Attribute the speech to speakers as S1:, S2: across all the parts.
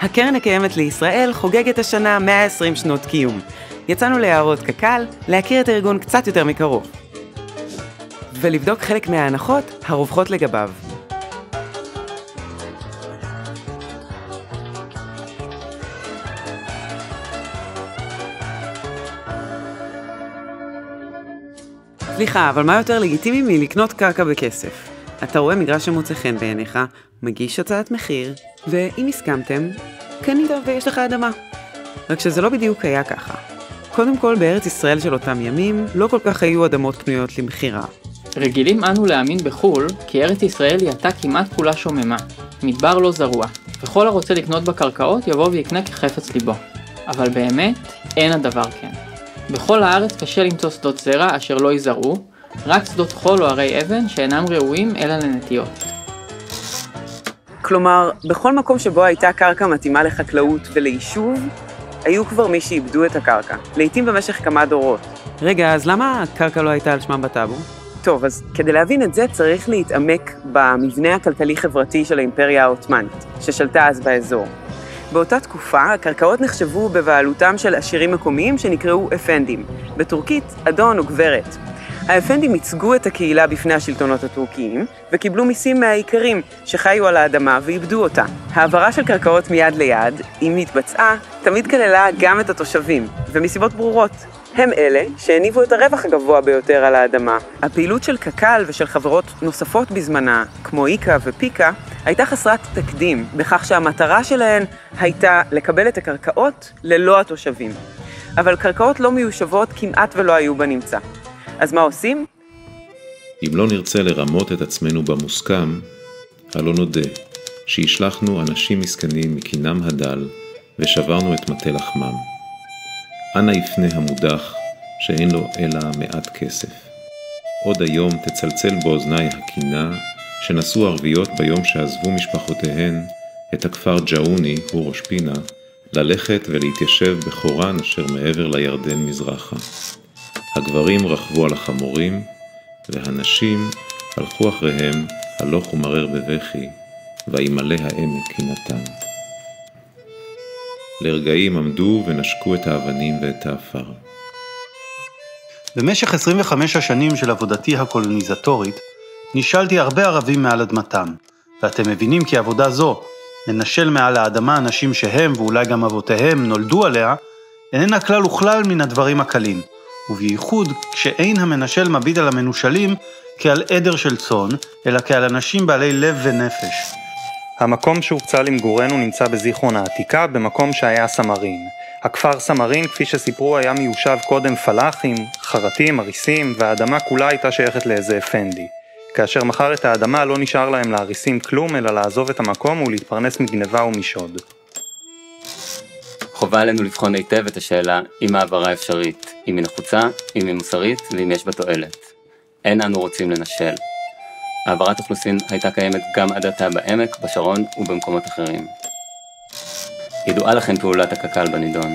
S1: הקרן הקיימת לישראל חוגגת השנה 120 שנות קיום. יצאנו להערות קק"ל להכיר את הארגון קצת יותר מקרוב. ולבדוק חלק מההנחות הרווחות לגביו. סליחה, אבל מה יותר לגיטימי מלקנות קרקע בכסף? אתה רואה מגרש שמוצא חן בעיניך, מגיש הצעת מחיר, ואם הסכמתם, קנית ויש לך אדמה. רק שזה לא בדיוק היה ככה. קודם כל, בארץ ישראל של אותם ימים, לא כל כך היו אדמות פנויות למחירה.
S2: רגילים אנו להאמין בחול, כי ארץ ישראל היא עתה כמעט כולה שוממה, מדבר לא זרוע, וכל הרוצה לקנות בקרקעות יבוא ויקנה כחפץ ליבו. אבל באמת, אין הדבר כן. בכל הארץ קשה למצוא שדות זרע אשר לא יזרעו, רק שדות חול או הרי אבן שאינם ראויים אלא לנטיות.
S1: כלומר, בכל מקום שבו הייתה קרקע מתאימה לחקלאות וליישוב, היו כבר מי שאיבדו את הקרקע, לעתים במשך כמה דורות. רגע, אז למה הקרקע לא הייתה על שמם בטאבו? טוב, אז כדי להבין את זה צריך להתעמק במבנה הכלכלי-חברתי של האימפריה העות'מאנית, ששלטה אז באזור. באותה תקופה, הקרקעות נחשבו בבעלותם של עשירים מקומיים שנקראו אפנדים, בטורקית אדון וגברת. האפנדים ייצגו את הקהילה בפני השלטונות הטורקיים, וקיבלו מיסים מהאיכרים שחיו על האדמה ואיבדו אותה. העברה של קרקעות מיד ליד, אם התבצעה, תמיד כללה גם את התושבים, ומסיבות ברורות. הם אלה שהניבו את הרווח הגבוה ביותר על האדמה. הפעילות של קק"ל ושל חברות נוספות בזמנה, כמו איקה ופיקה, הייתה חסרת תקדים, בכך שהמטרה שלהן הייתה לקבל את הקרקעות ללא התושבים. אבל קרקעות לא מיושבות כמעט ולא היו בנמצא. אז מה עושים?
S3: אם לא נרצה לרמות את עצמנו במוסכם, הלא נודה שהשלחנו אנשים מסכנים מכינם הדל ושברנו את מטה לחמם. אנא יפנה המודח שאין לו אלא מעט כסף. עוד היום תצלצל באוזני הקינה שנסו ערביות ביום שעזבו משפחותיהן את הכפר ג'אוני, הוא ראש פינה, ללכת ולהתיישב בחורן אשר מעבר לירדן מזרחה. הגברים רכבו על החמורים, והנשים הלכו אחריהם הלוך ומרר בבכי, וימלא העמק קינתם. לרגעים עמדו ונשקו את האבנים ואת האפר.
S4: במשך 25 השנים של עבודתי הקולוניזטורית, נשאלתי הרבה ערבים מעל אדמתם, ואתם מבינים כי עבודה זו, לנשל מעל האדמה אנשים שהם ואולי גם אבותיהם נולדו עליה, איננה כלל וכלל מן הדברים הקלים, ובייחוד כשאין המנשל מביט על המנושלים כעל עדר של צאן, אלא כעל אנשים בעלי לב ונפש.
S5: המקום שהוקצה למגורנו נמצא בזיכרון העתיקה, במקום שהיה סמרין. הכפר סמרין, כפי שסיפרו, היה מיושב קודם פלחים, חרטים, אריסים, והאדמה כולה הייתה שייכת לאיזה אפנדי. כאשר מכר את האדמה לא נשאר להם לאריסים כלום, אלא לעזוב את המקום ולהתפרנס מגנבה ומשוד.
S6: חובה עלינו לבחון היטב את השאלה אם העברה אפשרית, אם היא נחוצה, אם היא מוסרית ואם יש בה תועלת. אין אנו רוצים לנשל. העברת אוכלוסין הייתה קיימת גם עד עתה בעמק, בשרון ובמקומות אחרים. ידועה לכן פעולת הקק"ל בנידון.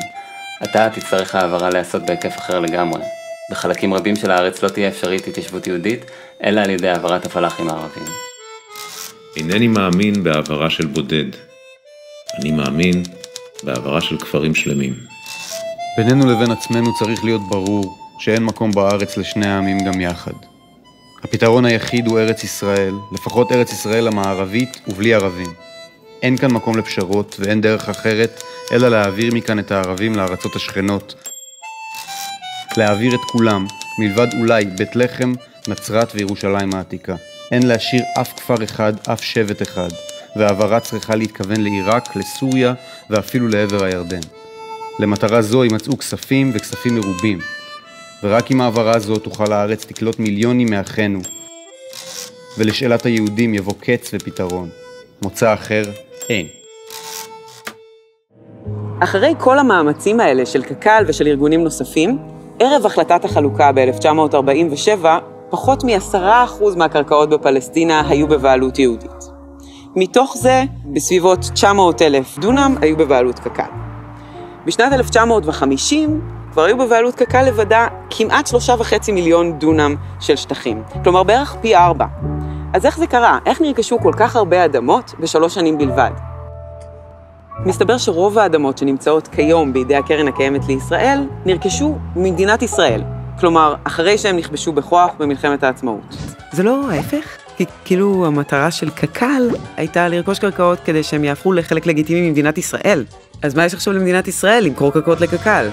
S6: עתה תצטרך העברה לעשות בהיקף אחר לגמרי. בחלקים רבים של הארץ לא תהיה אפשרית התיישבות יהודית, אלא על ידי העברת הפלחים הערבים.
S3: אינני מאמין בעברה של בודד. אני מאמין בעברה של כפרים שלמים.
S7: בינינו לבין עצמנו צריך להיות ברור שאין מקום בארץ לשני העמים גם יחד. הפתרון היחיד הוא ארץ ישראל, לפחות ארץ ישראל המערבית ובלי ערבים. אין כאן מקום לפשרות ואין דרך אחרת אלא להעביר מכאן את הערבים לארצות השכנות. להעביר את כולם, מלבד אולי בית לחם, נצרת וירושלים העתיקה. אין להשאיר אף כפר אחד, אף שבט אחד, והעברה צריכה להתכוון לעיראק, לסוריה ואפילו לעבר הירדן. למטרה זו יימצאו כספים וכספים מרובים. ורק עם העברה זו תוכל הארץ תקלוט מיליונים מאחינו. ולשאלת היהודים יבוא קץ ופתרון. מוצא אחר, אין.
S1: אחרי כל המאמצים האלה של קק"ל ושל ארגונים נוספים, ערב החלטת החלוקה ב-1947, פחות מ10% מהקרקעות בפלסטינה היו בבעלות יהודית. מתוך זה, בסביבות 900,000 דונם היו בבעלות קק"ל. בשנת 1950, כבר היו בבעלות קק"ל לבדה כמעט 3.5 מיליון דונם של שטחים, כלומר בערך פי 4. אז איך זה קרה? איך נרכשו כל כך הרבה אדמות ב3 שנים בלבד? מסתבר שרוב האדמות שנמצאות כיום בידי הקרן הקיימת לישראל נרכשו ממדינת ישראל. כלומר, אחרי שהם נכבשו בכוח במלחמת העצמאות. זה לא ההפך? כי כאילו המטרה של קק"ל הייתה לרכוש קרקעות כדי שהם יהפכו לחלק לגיטימי ממדינת ישראל. אז מה יש עכשיו למדינת ישראל למכור קרקעות לקק"ל?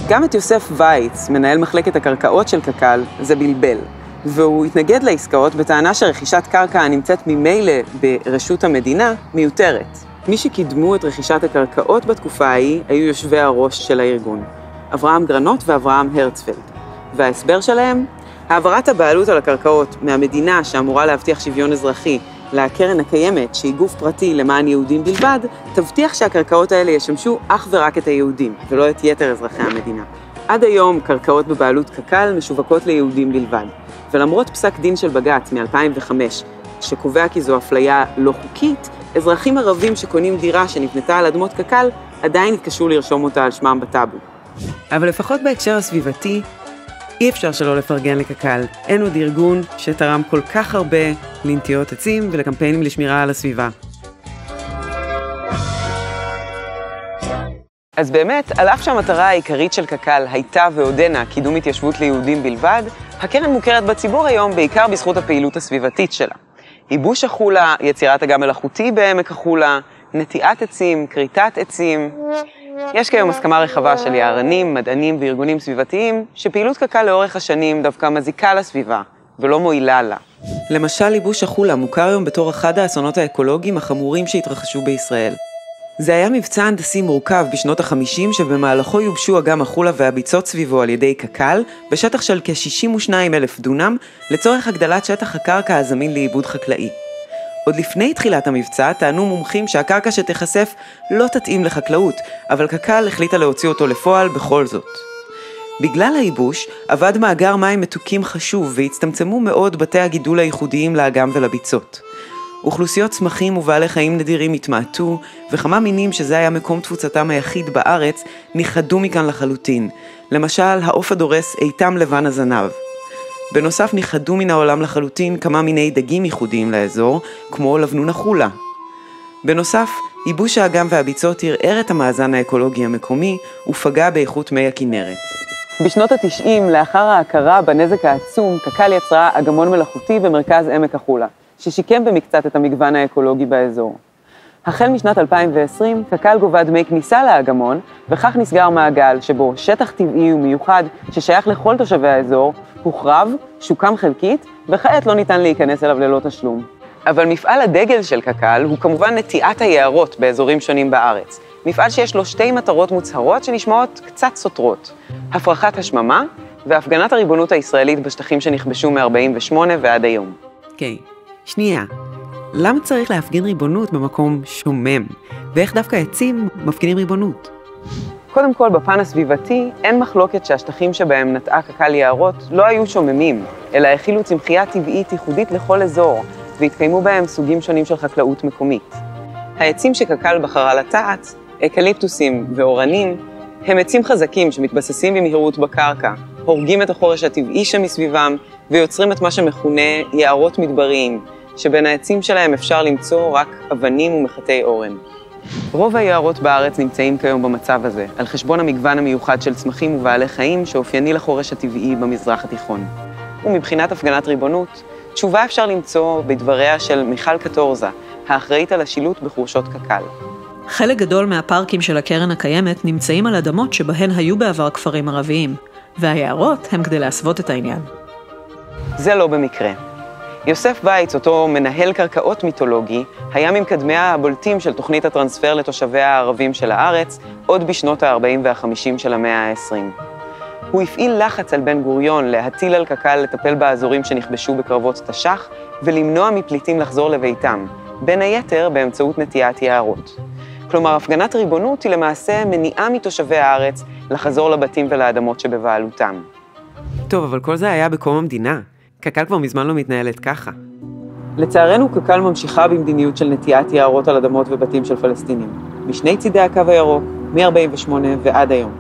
S1: גם את יוסף וייץ, מנהל מחלקת הקרקעות של קק"ל, זה בלבל. והוא התנגד לעסקאות בטענה שרכישת קרקע הנמצאת ממילא ברשות המדינה מיותרת. מי שקידמו את רכישת הקרקעות בתקופה ההיא היו יושבי הראש של הארגון, אברהם גרנות ואברהם הרצפלד. וההסבר שלהם? העברת הבעלות על הקרקעות מהמדינה שאמורה להבטיח שוויון אזרחי לקרן הקיימת, שהיא גוף פרטי למען יהודים בלבד, תבטיח שהקרקעות האלה ישמשו אך ורק את היהודים, ולא את יתר אזרחי המדינה. עד היום קרקעות בבעלות קק"ל משווקות ליהודים בלבד, ולמרות פסק דין של בג"ץ מ-2005, שקובע כי זו אפליה לא חוקית, אזרחים ערבים שקונים דירה שנבנתה על אדמות קק"ל עדיין התקשו לרשום אותה על שמם בטאבו. אבל לפחות בהקשר הסביבתי, אי אפשר שלא לפרגן לקק"ל. אין עוד ארגון שתרם כל כך הרבה לנטיעות עצים ולקמפיינים לשמירה על הסביבה. אז באמת, על אף שהמטרה העיקרית של קק"ל הייתה ועודנה קידום התיישבות ליהודים בלבד, הקרן מוכרת בציבור היום בעיקר בזכות הפעילות הסביבתית שלה. ייבוש החולה, יצירת אגם מלאכותי בעמק החולה, נטיעת עצים, כריתת עצים. יש כיום הסכמה רחבה של יערנים, מדענים וארגונים סביבתיים, שפעילות קק"ל לאורך השנים דווקא מזיקה לסביבה, ולא מועילה לה. למשל, ייבוש החולה מוכר היום בתור אחד האסונות האקולוגיים החמורים שהתרחשו בישראל. זה היה מבצע הנדסי מורכב בשנות ה-50 שבמהלכו יובשו אגם החולה והביצות סביבו על ידי קק"ל בשטח של כ-62,000 דונם לצורך הגדלת שטח הקרקע הזמין לעיבוד חקלאי. עוד לפני תחילת המבצע טענו מומחים שהקרקע שתחשף לא תתאים לחקלאות, אבל קק"ל החליטה להוציא אותו לפועל בכל זאת. בגלל הייבוש עבד מאגר מים מתוקים חשוב והצטמצמו מאוד בתי הגידול הייחודיים לאגם ולביצות. אוכלוסיות צמחים ובעלי חיים נדירים התמעטו, וכמה מינים שזה היה מקום תפוצתם היחיד בארץ ניחדו מכאן לחלוטין. למשל, העוף הדורס איתם לבן הזנב. בנוסף ניחדו מן העולם לחלוטין כמה מיני דגים ייחודיים לאזור, כמו לבנון החולה. בנוסף, ייבוש האגם והביצות ערער את המאזן האקולוגי המקומי ופגע באיכות מי הכנרת. בשנות ה-90, לאחר ההכרה בנזק העצום, קק"ל יצרה אגמון מלאכותי במרכז עמק החולה, ששיקם במקצת את המגוון האקולוגי באזור. החל משנת 2020, קק"ל גובה דמי כניסה לאגמון, וכך נסגר מעגל שבו שטח טבעי ומיוחד ששייך לכל תושבי האזור, הוחרב, שוקם חלקית, וכעת לא ניתן להיכנס אליו ללא תשלום. אבל מפעל הדגל של קק"ל הוא כמובן נטיעת היערות באזורים שונים בארץ. מפעל שיש לו 2 מטרות מוצהרות שנשמעות קצת סותרות. הפרחת השממה והפגנת הריבונות הישראלית בשטחים שנכבשו מ-48 ועד היום. אוקיי, שנייה. למה צריך להפגין ריבונות במקום שומם? ואיך דווקא עצים מפגינים ריבונות? קודם כל, בפן הסביבתי, אין מחלוקת שהשטחים שבהם נטעה קק"ל יערות לא היו שוממים, אלא הכילו צמחייה טבעית ייחודית לכל אזור, והתקיימו בהם סוגים שונים של חקלאות מקומית. העצים שקק"ל בחרה לטעת, אקליפטוסים ואורנים, הם עצים חזקים שמתבססים במהירות בקרקע, הורגים את החורש הטבעי שמסביבם, ויוצרים את מה שמכונה יערות מדבריים, שבין העצים שלהם אפשר למצוא רק אבנים ומחטי אורן. רוב היערות בארץ נמצאים כיום במצב הזה, על חשבון המגוון המיוחד של צמחים ובעלי חיים שאופייני לחורש הטבעי במזרח התיכון. ומבחינת הפגנת ריבונות, תשובה אפשר למצוא בדבריה של מיכל קטורזה, האחראית על השילוט בחורשות קק"ל.
S8: חלק גדול מהפארקים של הקרן הקיימת נמצאים על אדמות שבהן היו בעבר כפרים ערביים, והיערות הם כדי להסוות את העניין.
S1: זה לא במקרה. יוסף וייץ, אותו מנהל קרקעות מיתולוגי, היה ממקדמיה הבולטים של תוכנית הטרנספר לתושביה הערבים של הארץ, עוד בשנות ה-40 וה-50 של המאה ה-20. הוא הפעיל לחץ על בן גוריון להטיל על קק"ל לטפל באזורים שנכבשו בקרבות תש"ח, ולמנוע מפליטים לחזור לביתם, בין היתר באמצעות נטיעת יערות. כלומר, הפגנת ריבונות היא למעשה מניעה מתושבי הארץ לחזור לבתים ולאדמות שבבעלותם. טוב, אבל כל זה היה בקום המדינה. קק"ל כבר מזמן לא מתנהלת ככה. לצערנו, קק"ל ממשיכה במדיניות של נטיעת יערות על אדמות ובתים של פלסטינים, משני צידי הקו הירוק, מ-48 ועד היום.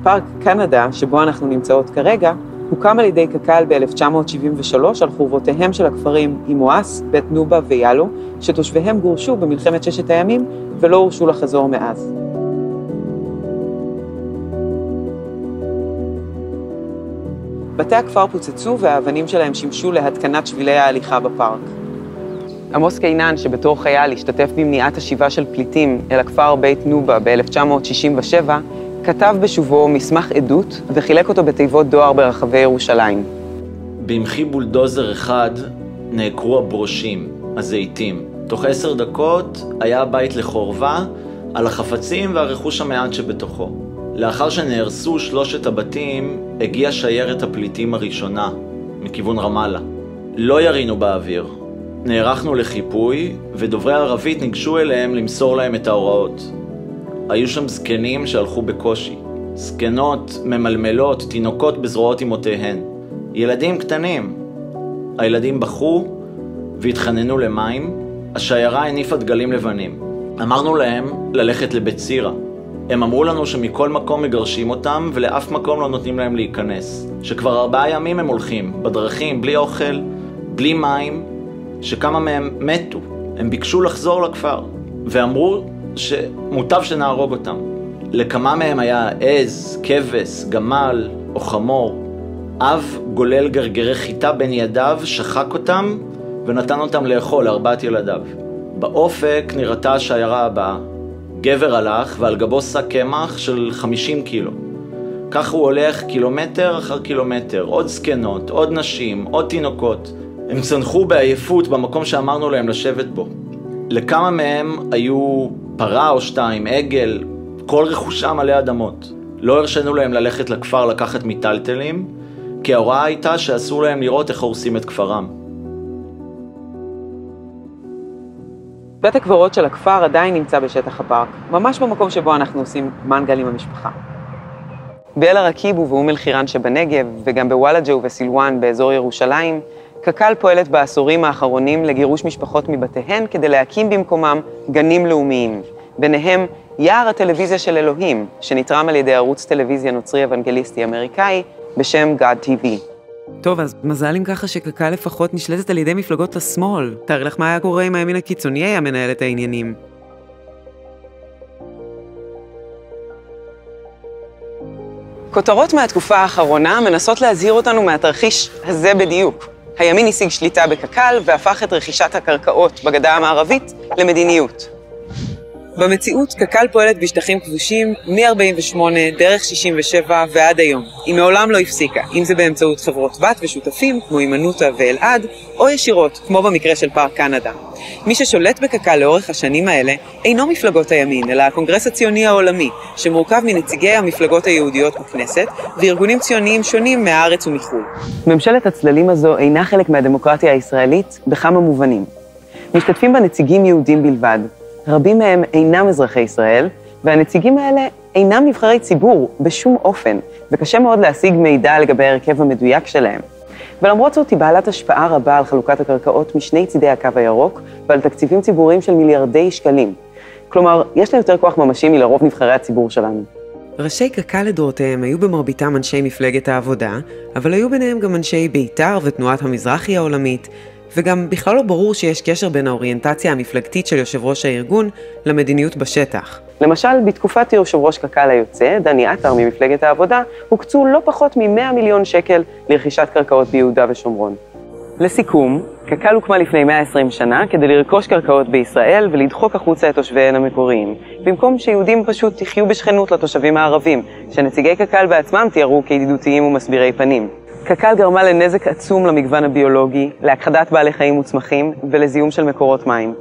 S1: פארק קנדה, שבו אנחנו נמצאות כרגע, הוקם על ידי קק"ל ב-1973 על חורבותיהם של הכפרים אימואס, בית נובה ויאלו, שתושביהם גורשו במלחמת ששת הימים ולא הורשו לחזור מאז. בתי הכפר פוצצו והאבנים שלהם שימשו להתקנת שבילי ההליכה בפארק. עמוס קינן, שבתור חייל השתתף במניעת השיבה של פליטים אל הכפר בית נובה ב-1967, כתב בשובו מסמך עדות וחילק אותו בתיבות דואר ברחבי ירושלים.
S9: במחי בולדוזר אחד נעקרו הברושים, הזיתים. תוך 10 דקות היה הבית לחורבה על החפצים והרכוש המעט שבתוכו. לאחר שנהרסו 3 הבתים, הגיעה שיירת הפליטים הראשונה מכיוון רמאללה. לא ירינו באוויר. נערכנו לחיפוי, ודוברי ערבית ניגשו אליהם למסור להם את ההוראות. היו שם זקנים שהלכו בקושי. זקנות, ממלמלות, תינוקות בזרועות אמותיהן. ילדים קטנים. הילדים בכו והתחננו למים. השיירה הניפה דגלים לבנים. אמרנו להם ללכת לבית סירה. הם אמרו לנו שמכל מקום מגרשים אותם ולאף מקום לא נותנים להם להיכנס. שכבר 4 ימים הם הולכים, בדרכים, בלי אוכל, בלי מים, שכמה מהם מתו. הם ביקשו לחזור לכפר, ואמרו שמוטב שנהרוג אותם. לכמה מהם היה עז, כבש, גמל או חמור. אב גולל גרגרי חיטה בין ידיו, שחק אותם ונתן אותם לאכול 4 ילדיו. באופק נראתה השיירה הבאה. גבר הלך ועל גבו שק קמח של 50 קילו. כך הוא הולך קילומטר אחר קילומטר, עוד זקנות, עוד נשים, עוד תינוקות. הם צנחו בעייפות במקום שאמרנו להם לשבת בו. לכמה מהם היו פרה או 2, עגל, כל רכושם עלי אדמות. לא הרשנו להם ללכת לכפר לקחת מיטלטלים, כי ההוראה הייתה שאסור להם לראות איך הורסים את כפרם.
S1: בית הקברות של הכפר עדיין נמצא בשטח הפארק, ממש במקום שבו אנחנו עושים מנגל עם המשפחה. באל-עראקיב ובאום אל-חיראן שבנגב, וגם בוואלג'ה וסילואן באזור ירושלים, קק"ל פועלת בעשורים האחרונים לגירוש משפחות מבתיהן כדי להקים במקומם גנים לאומיים. ביניהם יער הטלוויזיה של אלוהים, שנתרם על ידי ערוץ טלוויזיה נוצרי אוונגליסטי אמריקאי בשם God TV. טוב, אז מזל אם ככה שקק"ל לפחות נשלטת על ידי מפלגות השמאל. תאר לך מה היה קורה אם הימין הקיצוני היה מנהל את העניינים. כותרות מהתקופה האחרונה מנסות להזהיר אותנו מהתרחיש הזה בדיוק. הימין השיג שליטה בקק"ל והפך את רכישת הקרקעות בגדה המערבית למדיניות. במציאות, קק"ל פועלת בשטחים כבושים מ-48 דרך 67 ועד היום. היא מעולם לא הפסיקה, אם זה באמצעות חברות בת ושותפים כמו הימנותא ואלעד, או ישירות, כמו במקרה של פארק קנדה. מי ששולט בקק"ל לאורך השנים האלה אינו מפלגות הימין, אלא הקונגרס הציוני העולמי, שמורכב מנציגי המפלגות היהודיות בכנסת וארגונים ציוניים שונים מהארץ ומחו"ל. ממשלת הצללים הזו אינה חלק מהדמוקרטיה הישראלית בכמה מובנים. משתתפים בה נציגים יהודים בלבד. רבים מהם אינם אזרחי ישראל, והנציגים האלה אינם נבחרי ציבור בשום אופן, וקשה מאוד להשיג מידע לגבי הרכב המדויק שלהם. ולמרות זאת היא בעלת השפעה רבה על חלוקת הקרקעות משני צידי הקו הירוק, ועל תקציבים ציבוריים של מיליארדי שקלים. כלומר, יש לה יותר כוח ממשי מלרוב נבחרי הציבור שלנו. ראשי קק"ל לדורותיהם היו במרביתם אנשי מפלגת העבודה, אבל היו ביניהם גם אנשי בית"ר ותנועת המזרחי העולמית, וגם בכלל לא ברור שיש קשר בין האוריינטציה המפלגתית של יושב ראש הארגון למדיניות בשטח. למשל, בתקופת יושב ראש קק"ל היוצא, דני עטר ממפלגת העבודה, הוקצו לא פחות מ100 מיליון שקל לרכישת קרקעות ביהודה ושומרון. לסיכום, קק"ל הוקמה לפני 120 שנה כדי לרכוש קרקעות בישראל ולדחוק החוצה את תושביהן המקוריים, במקום שיהודים פשוט יחיו בשכנות לתושבים הערבים, שנציגי קק"ל בעצמם תיארו כידידותיים ומסבירי פנים. קק"ל גרמה לנזק עצום למגוון הביולוגי, להכחדת בעלי חיים וצמחים ולזיהום של מקורות מים.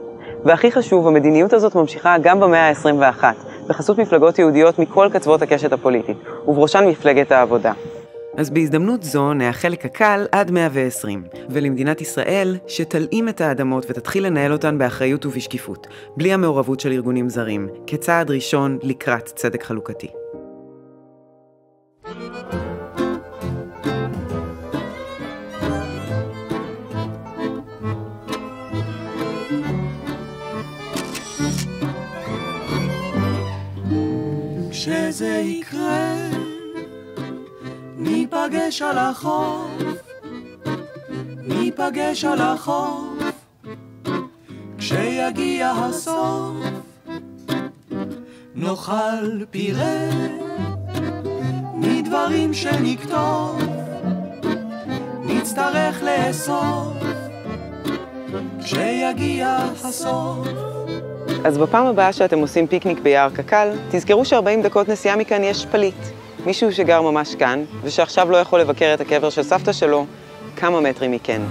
S1: והכי חשוב, המדיניות הזאת ממשיכה גם במאה ה-21, בחסות מפלגות יהודיות מכל קצוות הקשת הפוליטית, ובראשן מפלגת העבודה. אז בהזדמנות זו נאחל לקק"ל עד 120, ולמדינת ישראל שתלאים את האדמות ותתחיל לנהל אותן באחריות ובשקיפות, בלי המעורבות של ארגונים זרים, כצעד ראשון לקראת צדק חלוקתי.
S10: כשזה יקרה, ניפגש ניפגש על החוף, ניפגש על החוף, כשיגיע הסוף, נאכל פירה מדברים שנכתוב, נצטרך לאסוף, כשיגיע הסוף.
S1: אז בפעם הבאה שאתם עושים פיקניק ביער קק"ל, תזכרו ש40 דקות נסיעה מכאן יש פליט. מישהו שגר ממש כאן, ושעכשיו לא יכול לבקר את הקבר של סבתא שלו כמה מטרים מכן.